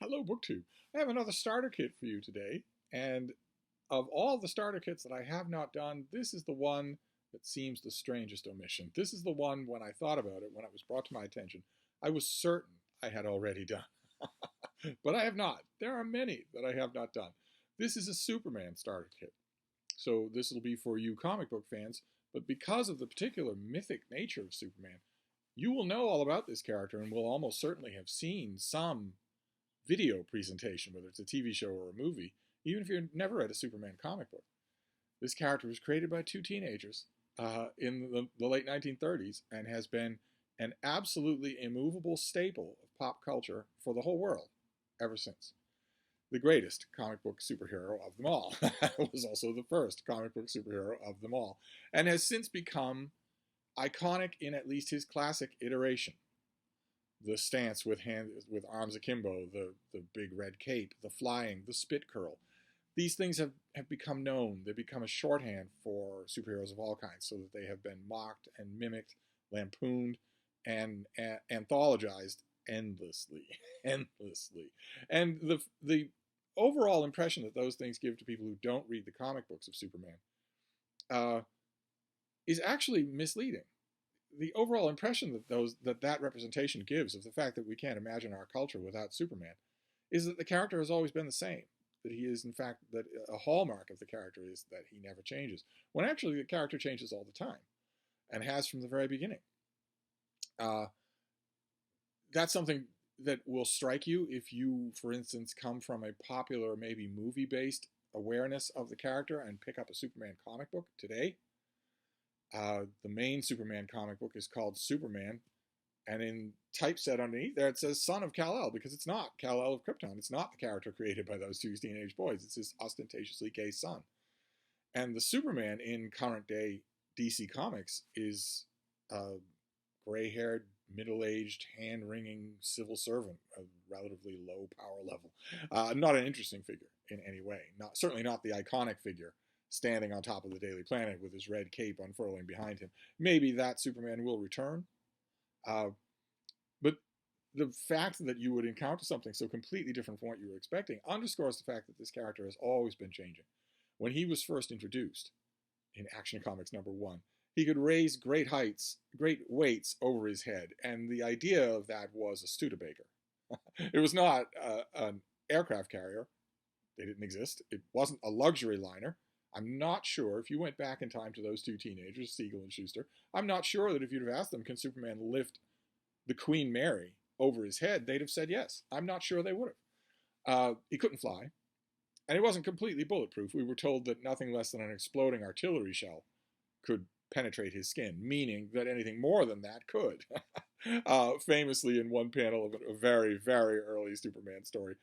Hello, BookTube. I have another starter kit for you today, and of all the starter kits that I have not done, this is the one that seems the strangest omission. This is the one, when I thought about it, when it was brought to my attention, I was certain I had already done. But I have not. There are many that I have not done. This is a Superman starter kit. So this will be for you comic book fans, but because of the particular mythic nature of Superman, you will know all about this character and will almost certainly have seen some video presentation, whether it's a TV show or a movie, even if you've never read a Superman comic book. This character was created by two teenagers in the late 1930s and has been an absolutely immovable staple of pop culture for the whole world ever since. The greatest comic book superhero of them all was also the first comic book superhero of them all, and has since become iconic in at least his classic iteration. The stance with arms akimbo, the big red cape, the flying, the spit curl. These things have become known. They've become a shorthand for superheroes of all kinds, so that they have been mocked and mimicked, lampooned, and anthologized endlessly, endlessly. And the overall impression that those things give to people who don't read the comic books of Superman is actually misleading. The overall impression that representation gives of the fact that we can't imagine our culture without Superman is that the character has always been the same. That he is, in fact, that a hallmark of the character is that he never changes. When actually the character changes all the time, and has from the very beginning. That's something that will strike you if you, for instance, come from a popular, maybe movie-based awareness of the character and pick up a Superman comic book today. The main Superman comic book is called Superman, and in typeset underneath there it says Son of Kal-El, because it's not Kal-El of Krypton. It's not the character created by those two teenage boys. It's his ostentatiously gay son. And the Superman in current day DC Comics is a gray-haired, middle-aged, hand-wringing civil servant, a relatively low power level. Not an interesting figure in any way. Certainly not the iconic figure standing on top of the Daily Planet with his red cape unfurling behind him. Maybe that Superman will return. But the fact that you would encounter something so completely different from what you were expecting underscores the fact that this character has always been changing. When he was first introduced in Action Comics #1, he could raise great weights over his head, and the idea of that was a Studebaker. It was not an aircraft carrier. They didn't exist. It wasn't a luxury liner. I'm not sure, if you went back in time to those two teenagers, Siegel and Schuster, I'm not sure that if you'd have asked them, can Superman lift the Queen Mary over his head, they'd have said yes. I'm not sure they would have. He couldn't fly, and he wasn't completely bulletproof. We were told that nothing less than an exploding artillery shell could penetrate his skin, meaning that anything more than that could. Famously, in one panel of a very, very early Superman story,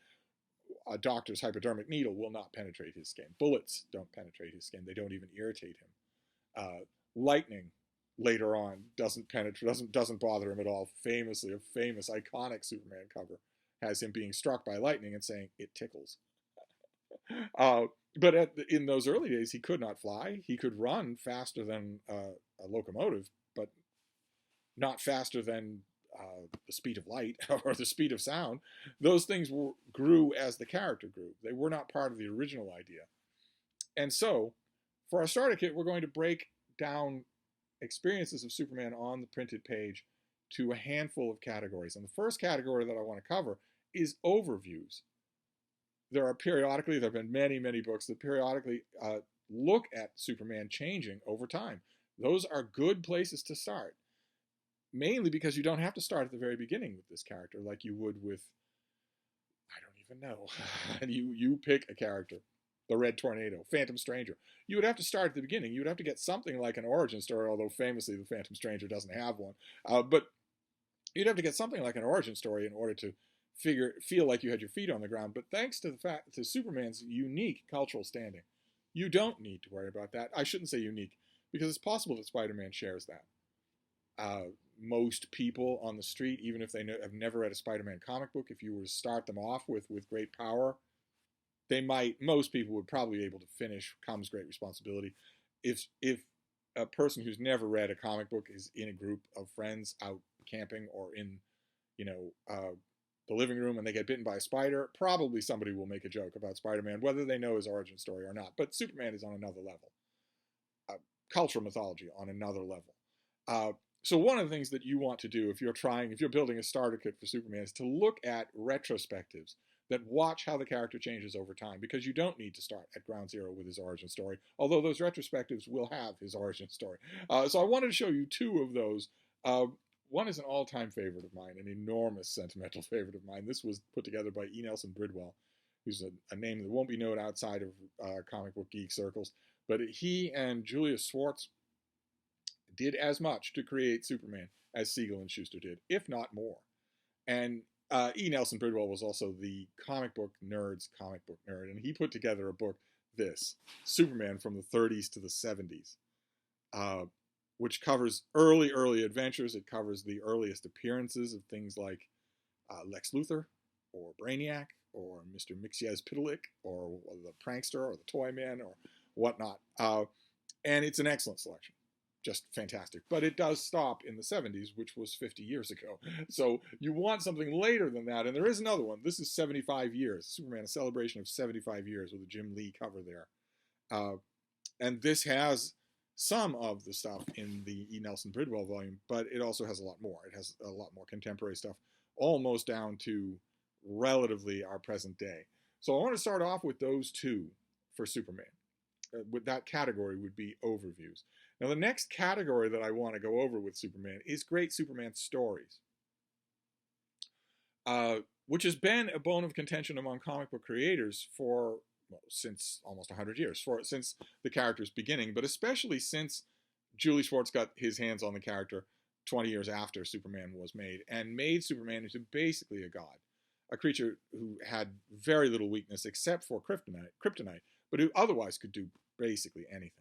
a doctor's hypodermic needle will not penetrate his skin. Bullets don't penetrate his skin. They don't even irritate him. Lightning later on doesn't bother him at all. Famously, a famous iconic Superman cover has him being struck by lightning and saying, "It tickles." But in those early days, he could not fly. He could run faster than a locomotive, but not faster than the speed of light or the speed of sound. Those things grew as the character grew. They were not part of the original idea. And so, for our starter kit, we're going to break down experiences of Superman on the printed page to a handful of categories. And the first category that I want to cover is overviews. There have been many, many books that periodically look at Superman changing over time. Those are good places to start. Mainly because you don't have to start at the very beginning with this character like you would with, I don't even know. you pick a character, the Red Tornado, Phantom Stranger. You would have to start at the beginning. You would have to get something like an origin story, although famously the Phantom Stranger doesn't have one. But you'd have to get something like an origin story in order to feel like you had your feet on the ground. But thanks to to Superman's unique cultural standing, you don't need to worry about that. I shouldn't say unique, because it's possible that Spider-Man shares that. Most people on the street, even if they have never read a Spider-Man comic book, if you were to start them off with great power, most people would probably be able to finish Comes Great Responsibility. If a person who's never read a comic book is in a group of friends out camping or in, the living room and they get bitten by a spider, probably somebody will make a joke about Spider-Man, whether they know his origin story or not. But Superman is on another level. Cultural mythology on another level. So one of the things that you want to do if you're building a starter kit for Superman is to look at retrospectives that watch how the character changes over time, because you don't need to start at ground zero with his origin story, although those retrospectives will have his origin story. So I wanted to show you two of those. One is an all-time favorite of mine, an enormous sentimental favorite of mine. This was put together by E. Nelson Bridwell, who's a name that won't be known outside of comic book geek circles. But he and Julius Schwartz did as much to create Superman as Siegel and Schuster did, if not more. And E. Nelson Bridwell was also the comic book nerd's comic book nerd, and he put together a book, Superman from the 30s to the 70s, which covers early adventures. It covers the earliest appearances of things like Lex Luthor, or Brainiac, or Mr. Mxyzptlk, or the Prankster, or the Toyman, or whatnot. And it's an excellent selection. Just fantastic. But it does stop in the 70s, which was 50 years ago. So you want something later than that. And there is another one. This is 75 years. Superman, a celebration of 75 years with a Jim Lee cover there. And this has some of the stuff in the E. Nelson Bridwell volume, but it also has a lot more. It has a lot more contemporary stuff, almost down to relatively our present day. So I want to start off with those two for Superman. With that category would be overviews. Now the next category that I want to go over with Superman is great Superman stories, which has been a bone of contention among comic book creators since almost 100 years, since the character's beginning, but especially since Julie Schwartz got his hands on the character 20 years after Superman was made, and made Superman into basically a god, a creature who had very little weakness except for kryptonite, but who otherwise could do basically anything.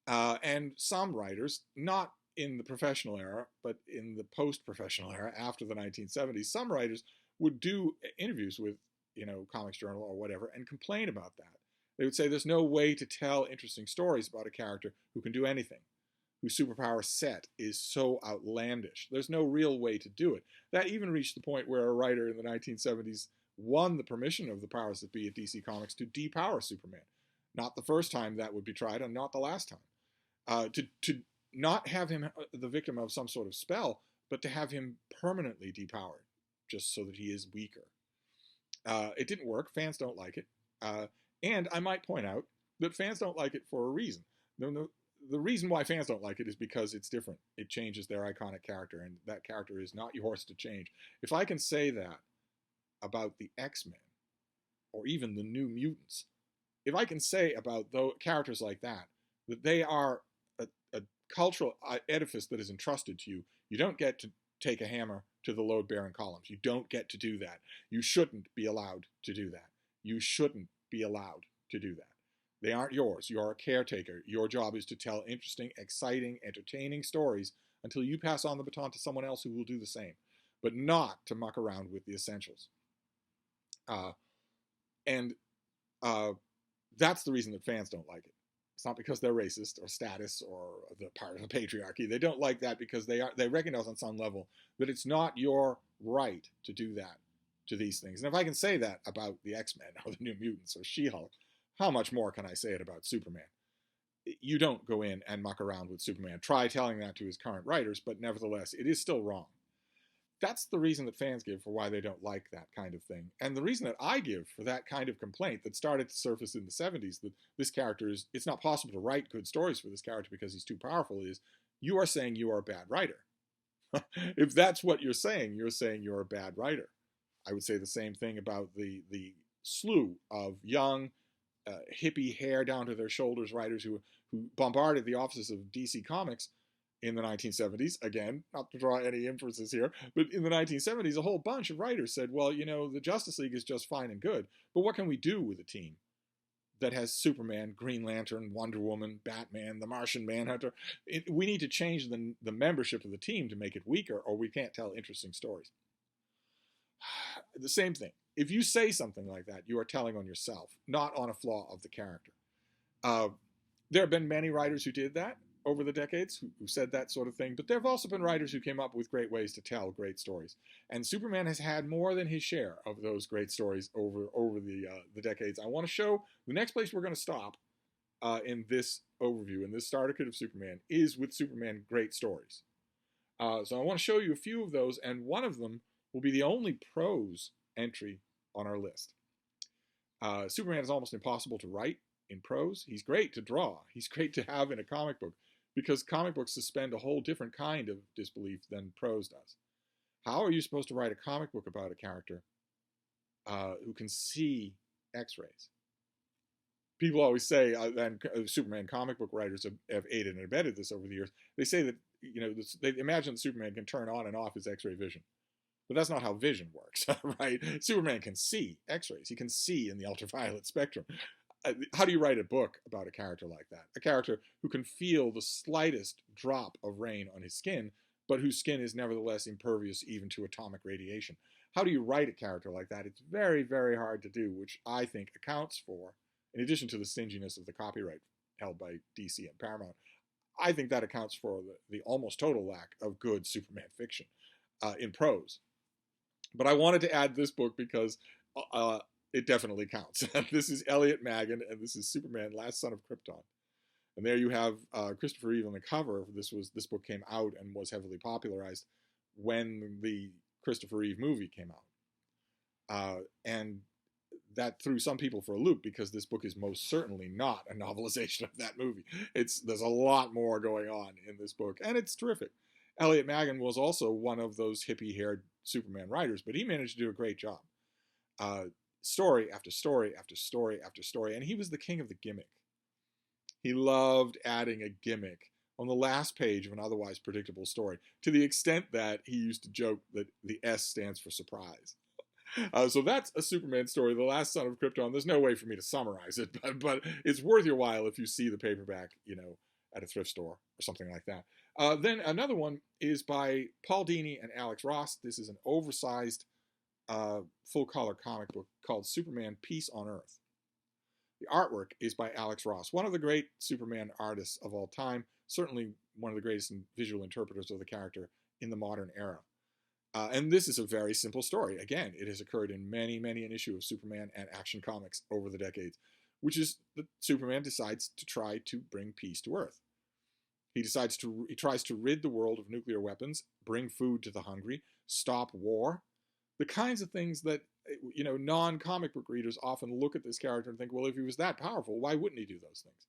And some writers, not in the professional era, but in the post-professional era after the 1970s, some writers would do interviews with, Comics Journal or whatever, and complain about that. They would say there's no way to tell interesting stories about a character who can do anything, whose superpower set is so outlandish. There's no real way to do it. That even reached the point where a writer in the 1970s won the permission of the powers that be at DC Comics to depower Superman. Not the first time that would be tried, and not the last time. To not have him the victim of some sort of spell, but to have him permanently depowered, just so that he is weaker. It didn't work. Fans don't like it. And I might point out that fans don't like it for a reason. The reason why fans don't like it is because it's different. It changes their iconic character, and that character is not yours to change. If I can say that about the X-Men, or even the New Mutants, if I can say about characters like that they are a cultural edifice that is entrusted to you, you don't get to take a hammer to the load-bearing columns. You don't get to do that. You shouldn't be allowed to do that. You shouldn't be allowed to do that. They aren't yours. You're a caretaker. Your job is to tell interesting, exciting, entertaining stories until you pass on the baton to someone else who will do the same, but not to muck around with the essentials. That's the reason that fans don't like it. It's not because they're racist or status or the part of the patriarchy. They don't like that because they recognize on some level that it's not your right to do that to these things. And if I can say that about the X-Men or the New Mutants or She-Hulk, how much more can I say it about Superman? You don't go in and muck around with Superman. Try telling that to his current writers, but nevertheless, it is still wrong. That's the reason that fans give for why they don't like that kind of thing. And the reason that I give for that kind of complaint that started to surface in the 70s, that this character it's not possible to write good stories for this character because he's too powerful, is you are saying you are a bad writer. If that's what you're saying you're a bad writer. I would say the same thing about the slew of young, hippie, hair down to their shoulders writers who bombarded the offices of DC Comics in the 1970s. Again, not to draw any inferences here, but in the 1970s, a whole bunch of writers said, well, the Justice League is just fine and good, but what can we do with a team that has Superman, Green Lantern, Wonder Woman, Batman, the Martian Manhunter? We need to change the membership of the team to make it weaker, or we can't tell interesting stories. The same thing. If you say something like that, you are telling on yourself, not on a flaw of the character. There have been many writers who did that. over the decades who said that sort of thing, but there have also been writers who came up with great ways to tell great stories. And Superman has had more than his share of those great stories over the decades. I want to show the next place we're going to stop in this overview, in this starter kit of Superman, is with Superman great stories. So I want to show you a few of those, and one of them will be the only prose entry on our list. Superman is almost impossible to write in prose. He's great to draw. He's great to have in a comic book, because comic books suspend a whole different kind of disbelief than prose does. How are you supposed to write a comic book about a character who can see X-rays? People always say, and Superman comic book writers have aided and abetted this over the years. They say that, they imagine that Superman can turn on and off his X-ray vision. But that's not how vision works, right? Superman can see X-rays. He can see in the ultraviolet spectrum. How do you write a book about a character like that? A character who can feel the slightest drop of rain on his skin, but whose skin is nevertheless impervious even to atomic radiation. How do you write a character like that? It's very, very hard to do, which I think accounts for, in addition to the stinginess of the copyright held by DC and Paramount, I think that accounts for the almost total lack of good Superman fiction in prose. But I wanted to add this book because it definitely counts. This is Elliot Maggin, and this is Superman, Last Son of Krypton. And there you have Christopher Reeve on the cover. This book came out and was heavily popularized when the Christopher Reeve movie came out. And that threw some people for a loop, because this book is most certainly not a novelization of that movie. There's a lot more going on in this book, and it's terrific. Elliot Maggin was also one of those hippie-haired Superman writers, but he managed to do a great job. Story after story after story after story, and he was the king of the gimmick. He loved adding a gimmick on the last page of an otherwise predictable story, to the extent that he used to joke that the S stands for surprise. So that's a Superman story, The Last Son of Krypton. There's no way for me to summarize it, but it's worth your while if you see the paperback, at a thrift store or something like that. Then another one is by Paul Dini and Alex Ross. This is an oversized full-color comic book called Superman Peace on Earth. The artwork is by Alex Ross, one of the great Superman artists of all time, certainly one of the greatest visual interpreters of the character in the modern era. And this is a very simple story. Again, it has occurred in many, many an issue of Superman and Action Comics over the decades, which is that Superman decides to try to bring peace to Earth. He tries to rid the world of nuclear weapons, bring food to the hungry, stop war. The kinds of things that, non-comic book readers often look at this character and think, well, if he was that powerful, why wouldn't he do those things?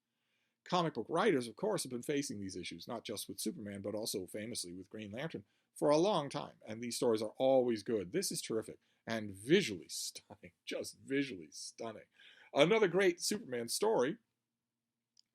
Comic book writers, of course, have been facing these issues, not just with Superman, but also famously with Green Lantern, for a long time. And these stories are always good. This is terrific and visually stunning, just visually stunning. Another great Superman story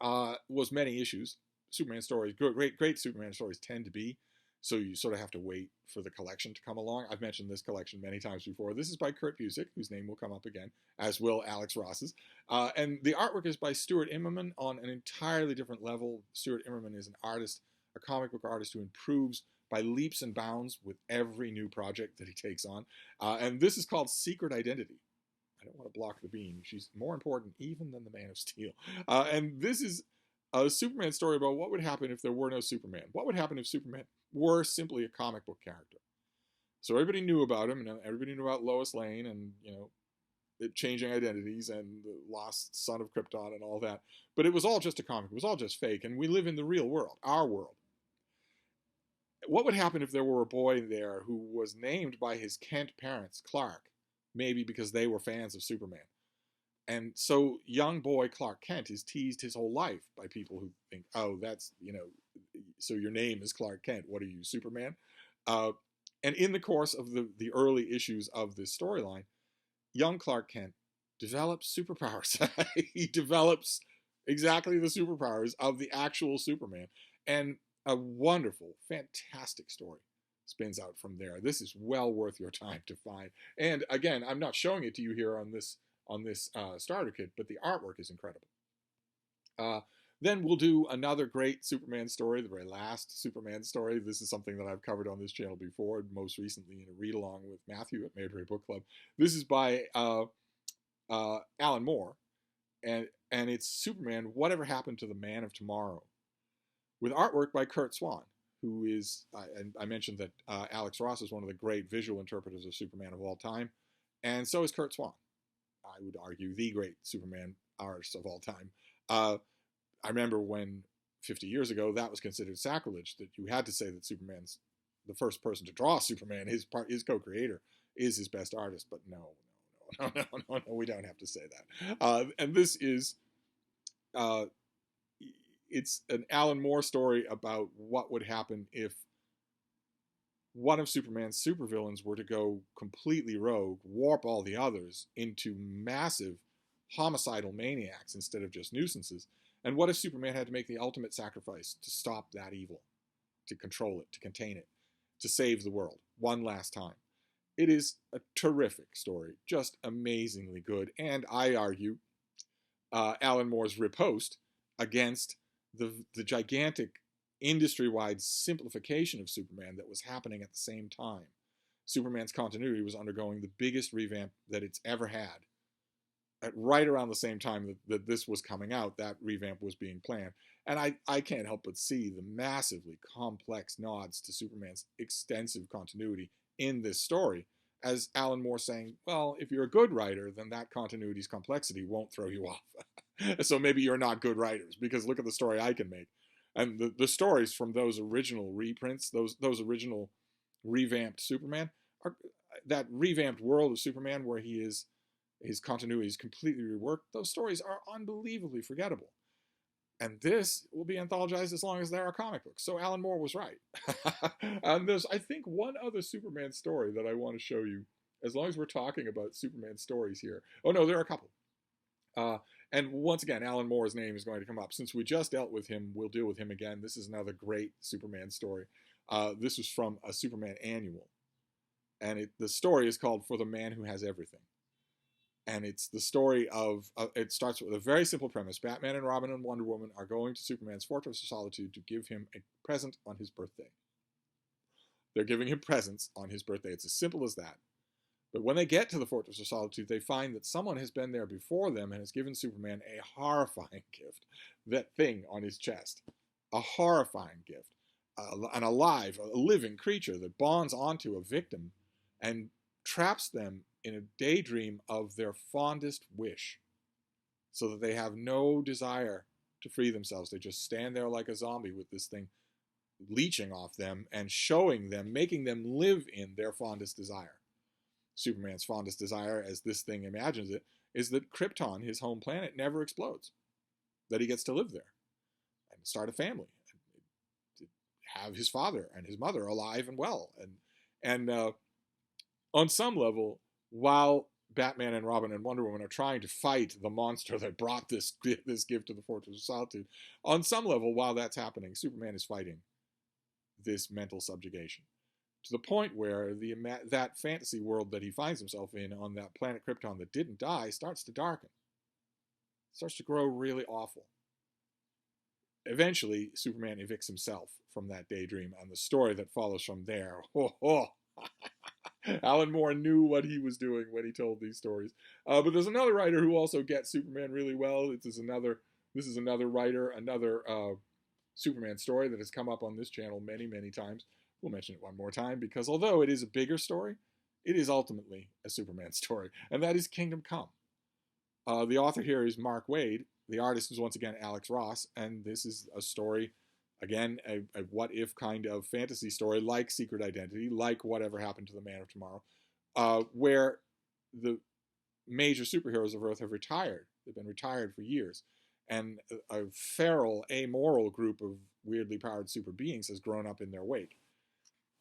was many issues. Superman stories, great Superman stories tend to be, so you sort of have to wait for the collection to come along. I've mentioned this collection many times before. This is by Kurt Busiek, whose name will come up again, as will Alex Ross's. And the artwork is by Stuart Immerman on an entirely different level. Stuart Immerman is an artist, a comic book artist who improves by leaps and bounds with every new project that he takes on. And this is called Secret Identity. I don't want to block the beam. She's more important even than the Man of Steel. And this is a Superman story about what would happen if there were no Superman. What would happen if Superman were simply a comic book character? So everybody knew about him, and everybody knew about Lois Lane and, it changing identities and the lost son of Krypton and all that. But it was all just a comic. It was all just fake. And we live in the real world, our world. What would happen if there were a boy there who was named by his Kent parents, Clark, maybe because they were fans of Superman? And so young boy Clark Kent is teased his whole life by people who think, oh, that's, so your name is Clark Kent. What are you, Superman? And in the course of the early issues of this storyline, young Clark Kent develops superpowers. He develops exactly the superpowers of the actual Superman. And a wonderful, fantastic story spins out from there. This is well worth your time to find. And again, I'm not showing it to you here on this starter kit, but the artwork is incredible. Then we'll do another great Superman story, the very last Superman story. This is something that I've covered on this channel before, most recently in a read-along with Matthew at Mayberry Book Club. This is by Alan Moore, and it's Superman, Whatever Happened to the Man of Tomorrow, with artwork by Kurt Swann, who is, and I mentioned that Alex Ross is one of the great visual interpreters of Superman of all time, and so is Kurt Swann. I would argue the great Superman artist of all time. I remember when 50 years ago that was considered sacrilege, that you had to say that Superman's the first person to draw Superman, his co-creator, is his best artist. But no, we don't have to say that. And this is, it's an Alan Moore story about what would happen if one of Superman's supervillains were to go completely rogue, warp all the others into massive homicidal maniacs instead of just nuisances. And what if Superman had to make the ultimate sacrifice to stop that evil, to control it, to contain it, to save the world one last time? It is a terrific story, just amazingly good. And I argue Alan Moore's riposte against the gigantic industry-wide simplification of Superman that was happening at the same time. Superman's continuity was undergoing the biggest revamp that it's ever had. At right around the same time that this was coming out, that revamp was being planned. And I can't help but see the massively complex nods to Superman's extensive continuity in this story, as Alan Moore saying, well, if you're a good writer, then that continuity's complexity won't throw you off. So maybe you're not good writers, because look at the story I can make. And the stories from those original reprints, those original revamped Superman, are that revamped world of Superman where his continuity is completely reworked. Those stories are unbelievably forgettable. And this will be anthologized as long as there are comic books. So Alan Moore was right. And there's, I think, one other Superman story that I want to show you, as long as we're talking about Superman stories here. Oh, no, there are a couple. And once again, Alan Moore's name is going to come up. Since we just dealt with him, we'll deal with him again. This is another great Superman story. This is from a Superman annual. And the story is called For the Man Who Has Everything. And it's the story of, it starts with a very simple premise. Batman and Robin and Wonder Woman are going to Superman's Fortress of Solitude to give him a present on his birthday. They're giving him presents on his birthday. It's as simple as that. But when they get to the Fortress of Solitude, they find that someone has been there before them and has given Superman a horrifying gift. That thing on his chest. A horrifying gift. An alive, a living creature that bonds onto a victim and traps them in a daydream of their fondest wish, so that they have no desire to free themselves. They just stand there like a zombie with this thing leeching off them and showing them, making them live in their fondest desire. Superman's fondest desire, as this thing imagines it, is that Krypton, his home planet, never explodes. That he gets to live there and start a family, and have his father and his mother alive and well. And on some level, while Batman and Robin and Wonder Woman are trying to fight the monster that brought this gift to the Fortress of Solitude, on some level, while that's happening, Superman is fighting this mental subjugation, to the point where that fantasy world that he finds himself in on that planet Krypton that didn't die starts to darken. It starts to grow really awful. Eventually, Superman evicts himself from that daydream, and the story that follows from there. Alan Moore knew what he was doing when he told these stories. But there's another writer who also gets Superman really well. This is another writer, another Superman story that has come up on this channel many, many times. We'll mention it one more time, because although it is a bigger story, it is ultimately a Superman story, and that is Kingdom Come. The author here is Mark Waid. The artist is once again Alex Ross, and this is a story, again, a what-if kind of fantasy story, like Secret Identity, like Whatever Happened to the Man of Tomorrow, where the major superheroes of Earth have retired. They've been retired for years. And a feral, amoral group of weirdly powered super beings has grown up in their wake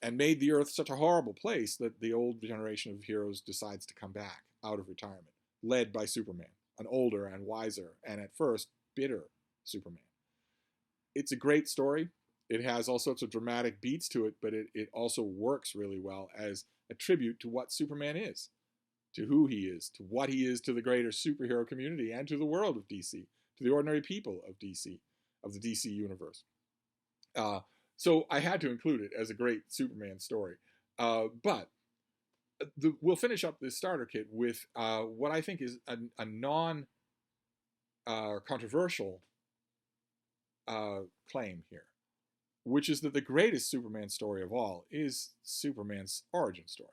and made the Earth such a horrible place that the old generation of heroes decides to come back out of retirement, led by Superman, an older and wiser, and at first, bitter Superman. It's a great story. It has all sorts of dramatic beats to it, but it also works really well as a tribute to what Superman is, to who he is, to what he is to the greater superhero community, and to the world of DC, to the ordinary people of DC, of the DC universe. So I had to include it as a great Superman story. But we'll finish up this starter kit with what I think is a non-controversial claim here. which is that the greatest Superman story of all is Superman's origin story.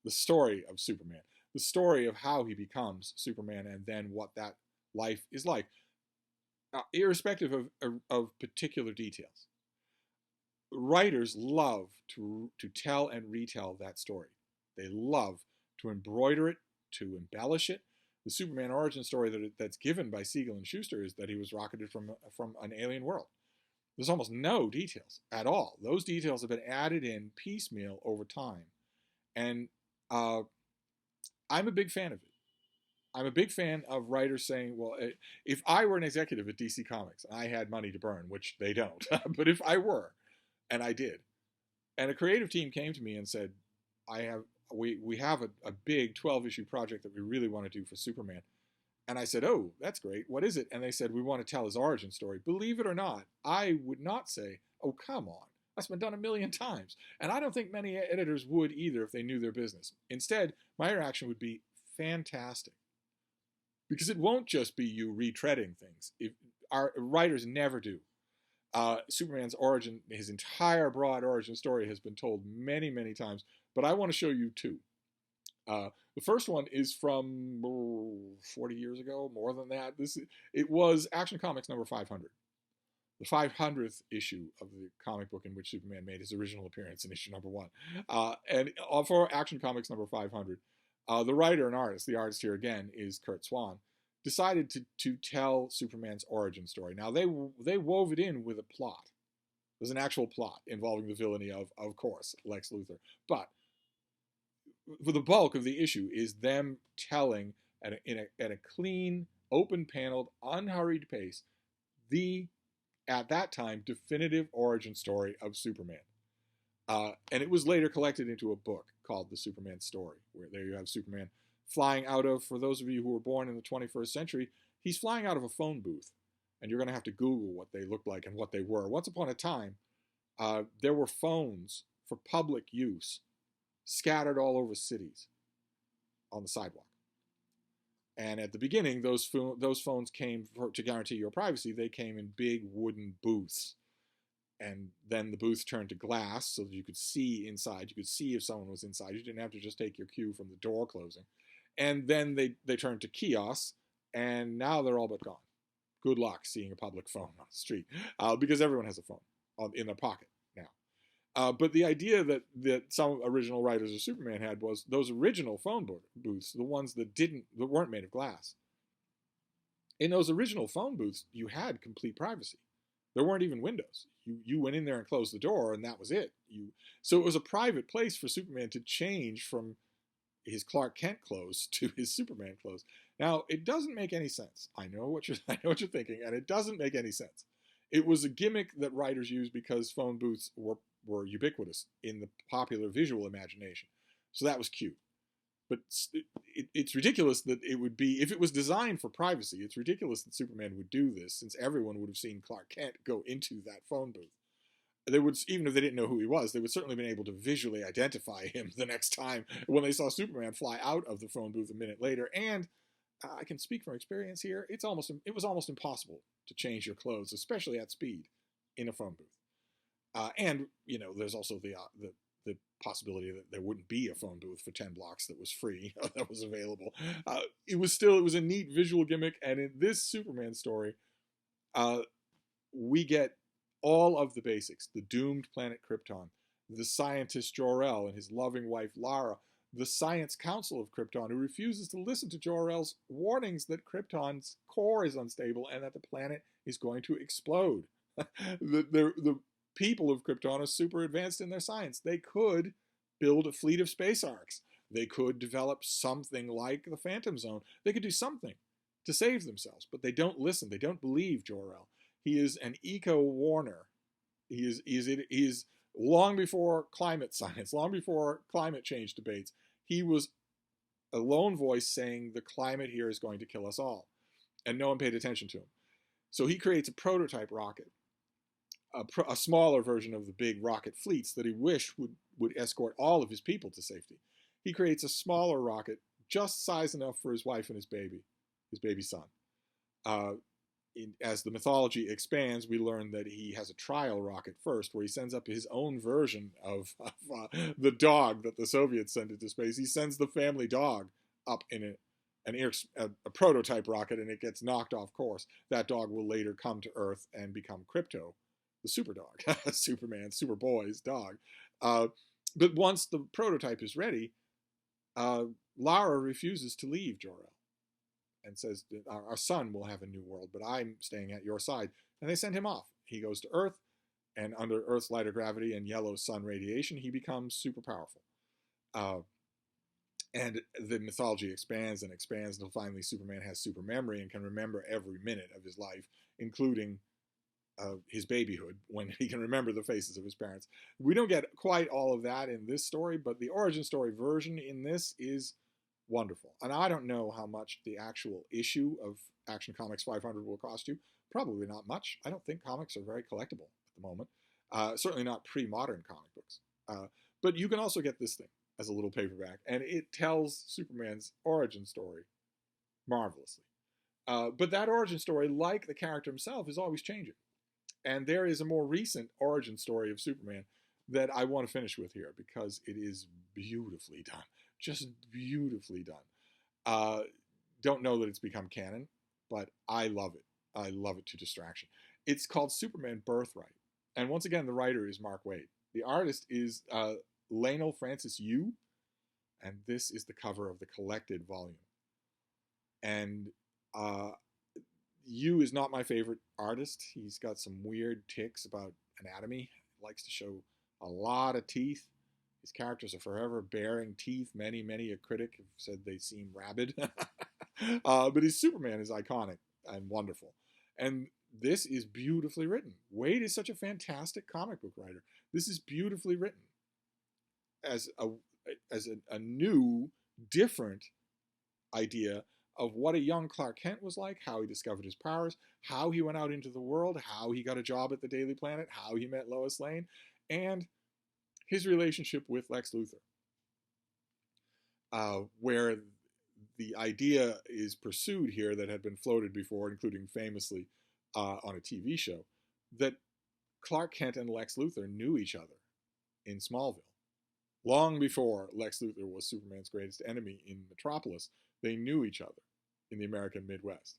The story of Superman. The story of how he becomes Superman and then what that life is like, irrespective of particular details. Writers love to tell and retell that story. They love to embroider it, to embellish it. The Superman origin story that's given by Siegel and Schuster is that he was rocketed from an alien world. There's almost no details at all. Those details have been added in piecemeal over time. And I'm a big fan of it. I'm a big fan of writers saying, well, if I were an executive at DC Comics and I had money to burn, which they don't, but if I were, and I did, and a creative team came to me and said, we have a big 12-issue project that we really want to do for Superman. And I said, oh, that's great. What is it? And they said, we want to tell his origin story. Believe it or not, I would not say, oh, come on. That's been done a million times. And I don't think many editors would either if they knew their business. Instead, my reaction would be fantastic. Because it won't just be you retreading things. Our writers never do. Superman's origin, his entire broad origin story has been told many, many times. But I want to show you two. The first one is from 40 years ago, more than that. It was Action Comics number 500. The 500th issue of the comic book in which Superman made his original appearance in issue number 1. And for Action Comics number 500, the writer and artist, the artist here again is Swann, decided to tell Superman's origin story. Now, they wove it in with a plot. There's an actual plot involving the villainy of course, Lex Luthor. But for the bulk of the issue is them telling at a clean, open-paneled, unhurried pace at that time, definitive origin story of Superman. And it was later collected into a book called The Superman Story, where there you have Superman flying out of, for those of you who were born in the 21st century, he's flying out of a phone booth. And you're going to have to Google what they looked like and what they were. Once upon a time, there were phones for public use scattered all over cities on the sidewalk. And at the beginning, those phones came to guarantee your privacy. They came in big wooden booths. And then the booth turned to glass so that you could see inside. You could see if someone was inside. You didn't have to just take your cue from the door closing. And then they turned to kiosks, and now they're all but gone. Good luck seeing a public phone on the street, because everyone has a phone in their pocket now. But the idea that some original writers of Superman had was those original phone booths, the ones that weren't made of glass. In those original phone booths, you had complete privacy. There weren't even windows. You went in there and closed the door, and that was it. So it was a private place for Superman to change from his Clark Kent clothes to his Superman clothes. Now, it doesn't make any sense. I know what you're thinking, and it doesn't make any sense. It was a gimmick that writers used because phone booths were ubiquitous in the popular visual imagination. So that was cute. But it's ridiculous that it would be, if it was designed for privacy, it's ridiculous that Superman would do this, since everyone would have seen Clark Kent go into that phone booth. They would, even if they didn't know who he was, they would certainly have been able to visually identify him the next time when they saw Superman fly out of the phone booth a minute later. And I can speak from experience here, it was almost impossible to change your clothes, especially at speed, in a phone booth. And, there's also the possibility that there wouldn't be a phone booth for 10 blocks that was free, that was available. It was a neat visual gimmick, and in this Superman story, we get all of the basics: the doomed planet Krypton, the scientist Jor-El and his loving wife Lara, the Science Council of Krypton, who refuses to listen to Jor-El's warnings that Krypton's core is unstable and that the planet is going to explode. The people of Krypton are super advanced in their science. They could build a fleet of space arcs. They could develop something like the Phantom Zone. They could do something to save themselves, but they don't listen. They don't believe Jor-El. He is an eco-warner. He is long before climate science, long before climate change debates. He was a lone voice saying the climate here is going to kill us all, and no one paid attention to him. So he creates a prototype rocket, a smaller version of the big rocket fleets that he wished would escort all of his people to safety. He creates a smaller rocket, just size enough for his wife and his baby son. as the mythology expands, we learn that he has a trial rocket first, where he sends up his own version of the dog that the Soviets sent into space. He sends the family dog up in a prototype rocket, and it gets knocked off course. That dog will later come to Earth and become Krypto, the super dog, Superman, Superboy's dog. But once the prototype is ready, Lara refuses to leave Jor-El and says, our son will have a new world, but I'm staying at your side. And they send him off. He goes to Earth, and under Earth's lighter gravity and yellow sun radiation, he becomes super powerful. And the mythology expands and expands until finally Superman has super memory and can remember every minute of his life, including his babyhood, when he can remember the faces of his parents. We don't get quite all of that in this story, but the origin story version in this is wonderful. And I don't know how much the actual issue of Action Comics 500 will cost you. Probably not much. I don't think comics are very collectible at the moment. Certainly not pre-modern comic books. But you can also get this thing as a little paperback, and it tells Superman's origin story marvelously. But that origin story, like the character himself, is always changing. And there is a more recent origin story of Superman that I want to finish with here because it is beautifully done. Just beautifully done. Don't know that it's become canon, but I love it. I love it to distraction. It's called Superman Birthright. And once again, the writer is Mark Waid. The artist is Lionel Francis Yu. And this is the cover of the collected volume. And Yu is not my favorite artist. He's got some weird tics about anatomy. He likes to show a lot of teeth. His characters are forever bearing teeth. Many a critic have said they seem rabid. But his Superman is iconic and wonderful. And this is beautifully written. Waid is such a fantastic comic book writer. This is beautifully written as a new, different idea of what a young Clark Kent was like, how he discovered his powers, how he went out into the world, how he got a job at the Daily Planet, how he met Lois Lane, and his relationship with Lex Luthor, where the idea is pursued here that had been floated before, including famously on a TV show, that Clark Kent and Lex Luthor knew each other in Smallville. Long before Lex Luthor was Superman's greatest enemy in Metropolis, they knew each other in the American Midwest.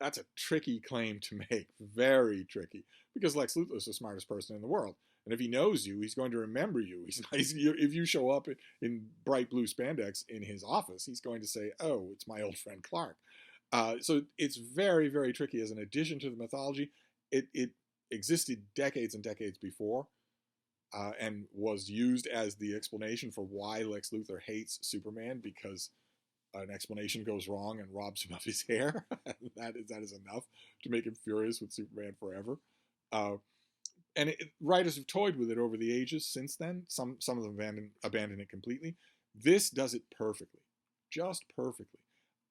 That's a tricky claim to make, very tricky, because Lex Luthor is the smartest person in the world. And if he knows you, he's going to remember you. If you show up in bright blue spandex in his office, he's going to say, oh, it's my old friend Clark. So it's very, very tricky. As an addition to the mythology, it existed decades and decades before, and was used as the explanation for why Lex Luthor hates Superman, because an explanation goes wrong and robs him of his hair. that is enough to make him furious with Superman forever. And writers have toyed with it over the ages since then. Some of them abandon it completely. This does it perfectly, just perfectly.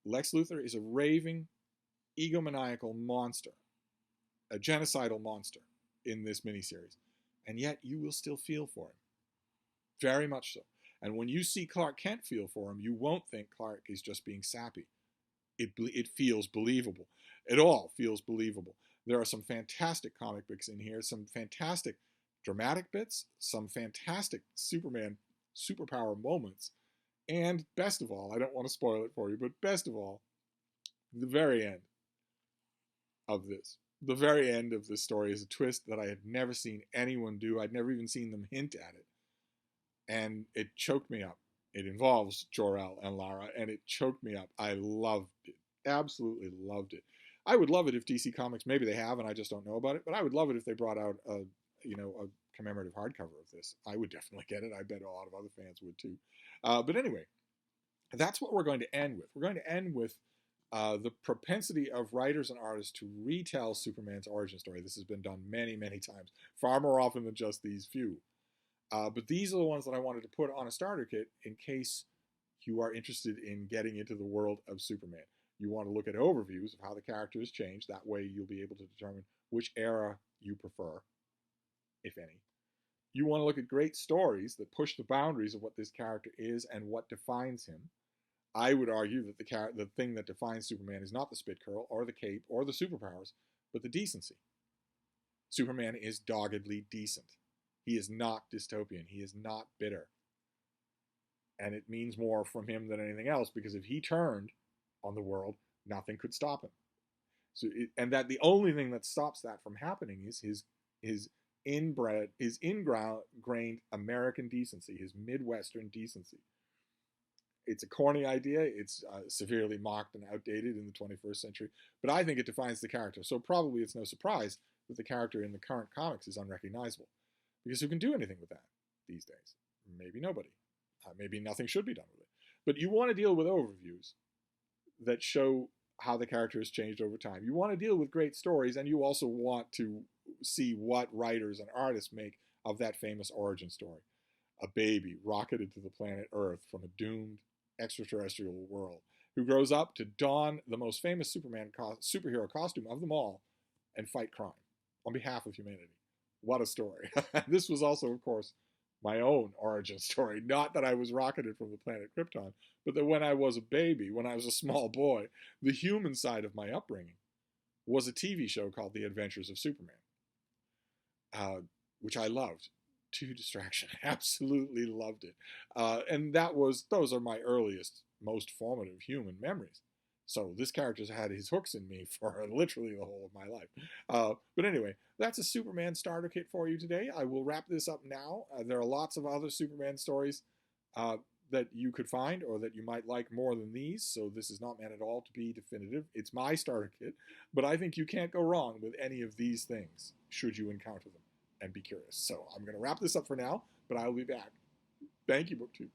Lex Luthor is a raving, egomaniacal monster, a genocidal monster in this miniseries, and yet you will still feel for him, very much so. And when you see Clark Kent feel for him, you won't think Clark is just being sappy. It feels believable. It all feels believable. There are some fantastic comic books in here, some fantastic dramatic bits, some fantastic Superman superpower moments, and best of all, I don't want to spoil it for you, but best of all, the very end of this. The very end of this story is a twist that I had never seen anyone do. I'd never even seen them hint at it. And it choked me up. It involves Jor-El and Lara, and it choked me up. I loved it. Absolutely loved it. I would love it if DC Comics, maybe they have and I just don't know about it, but I would love it if they brought out a commemorative hardcover of this. I would definitely get it. I bet a lot of other fans would too. But anyway, that's what we're going to end with. We're going to end with the propensity of writers and artists to retell Superman's origin story. This has been done many, many times, far more often than just these few. But these are the ones that I wanted to put on a starter kit in case you are interested in getting into the world of Superman. You want to look at overviews of how the character has changed. That way you'll be able to determine which era you prefer, if any. You want to look at great stories that push the boundaries of what this character is and what defines him. I would argue that the thing that defines Superman is not the spit curl or the cape or the superpowers, but the decency. Superman is doggedly decent. He is not dystopian. He is not bitter. And it means more from him than anything else, because if he turned on the world, nothing could stop him. And that the only thing that stops that from happening is his ingrained American decency, his Midwestern decency. It's a corny idea. It's severely mocked and outdated in the 21st century, but I think it defines the character. So probably it's no surprise that the character in the current comics is unrecognizable, because who can do anything with that these days? Maybe nobody. Maybe nothing should be done with it. But you want to deal with overviews that show how the character has changed over time. You want to deal with great stories, and you also want to see what writers and artists make of that famous origin story. A baby rocketed to the planet Earth from a doomed extraterrestrial world, who grows up to don the most famous superhero costume of them all and fight crime on behalf of humanity. What a story. This was also, of course, my own origin story. Not that I was rocketed from the planet Krypton, but that when I was a baby, when I was a small boy, the human side of my upbringing was a TV show called The Adventures of Superman, which I loved to distraction. Absolutely loved it. And those are my earliest, most formative human memories. So this character's had his hooks in me for literally the whole of my life. But anyway, that's a Superman starter kit for you today. I will wrap this up now. There are lots of other Superman stories that you could find or that you might like more than these, so this is not meant at all to be definitive. It's my starter kit, but I think you can't go wrong with any of these things should you encounter them and be curious. So I'm going to wrap this up for now, but I will be back. Thank you, BookTube.